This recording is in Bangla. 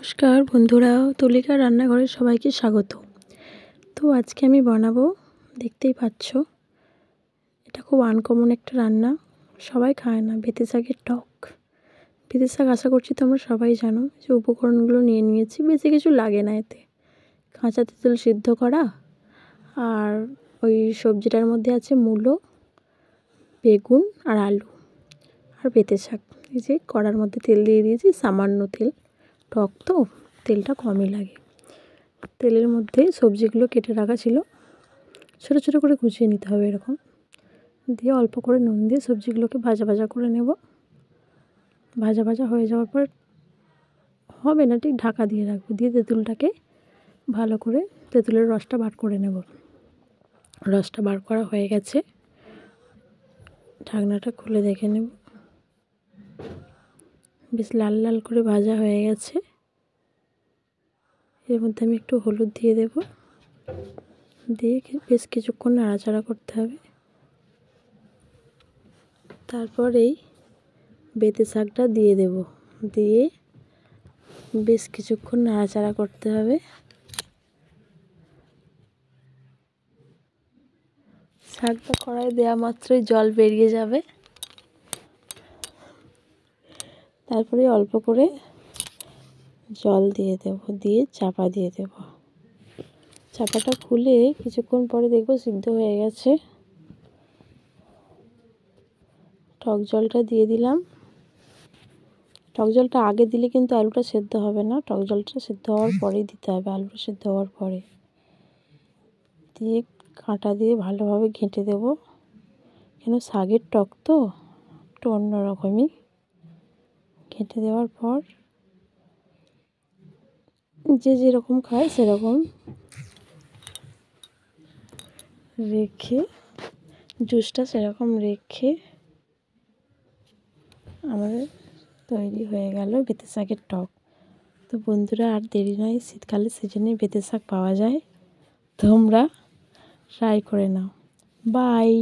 নমস্কার বন্ধুরা, তুলিকা রান্নাঘরে সবাইকে স্বাগত। তো আজকে আমি বানাবো, দেখতেই পাচ্ছ, এটা খুব আনকমন একটা রান্না, সবাই খায় না, বেঁতে শাকের টক। বেঁতে শাক আশা করছি তোমরা সবাই জানো। যে উপকরণগুলো নিয়ে নিয়েছি, বেশি কিছু লাগে না এতে। কাঁচা তেঁতুল সিদ্ধ করা, আর ওই সবজিটার মধ্যে আছে মূলো, বেগুন আর আলু আর বেঁতে শাক। এই যে কড়ার মধ্যে তেল দিয়ে দিয়েছি, সামান্য তেল, টক তো তেলটা কমই লাগে। তেলের মধ্যে সবজিগুলো কেটে রাখা ছিল, ছোটো ছোটো করে কুচিয়ে নিতে হবে এরকম, দিয়ে অল্প করে নুন দিয়ে সবজিগুলোকে ভাজা ভাজা করে নেব। ভাজা ভাজা হয়ে যাওয়ার পর, হবে না ঠিক, ঢাকা দিয়ে রাখবো, দিয়ে তেঁতুলটাকে ভালো করে তেঁতুলের রসটা বার করে নেব। রসটা বার করা হয়ে গেছে, ঢাকনাটা খুলে দেখে নেব। বেশ লাল লাল করে ভাজা হয়ে গেছে। এর মধ্যে আমি একটু হলুদ দিয়ে দেব, দিয়ে বেশ কিছুক্ষণ নাড়াচাড়া করতে হবে। তারপরেই বেঁতে শাকটা দিয়ে দেব, দিয়ে বেশ কিছুক্ষণ নাড়াচাড়া করতে হবে। শাকটা কড়াইয়ে দেওয়া মাত্রই জল বেরিয়ে যাবে। তারপরে অল্প করে জল দিয়ে দেব, দিয়ে চাপা দিয়ে দেব। চাপাটা খুলে কিছুক্ষণ পরে দেখব সিদ্ধ হয়ে গেছে। টক জলটা দিয়ে দিলাম। টক জলটা আগে দিলে কিন্তু আলুটা সেদ্ধ হবে না, টক জলটা সেদ্ধ হওয়ার পরেই দিতে হবে, আলুটা সেদ্ধ হওয়ার পরে। দিয়ে কাঁটা দিয়ে ভালোভাবে ঘেঁটে দেব, কেন শাকের টক তো একটু অন্যরকমই। ঘেঁটে দেওয়ার পর যে যেরকম খায় সেরকম রেখে, জুসটা সেরকম রেখে আমাদের তৈরি হয়ে গেল বেঁতে শাকের টক। তো বন্ধুরা, আর দেরি নয়, শীতকালের সিজনে বেঁতে শাক পাওয়া যায়, তোমরা ট্রাই করে নাও। বাই।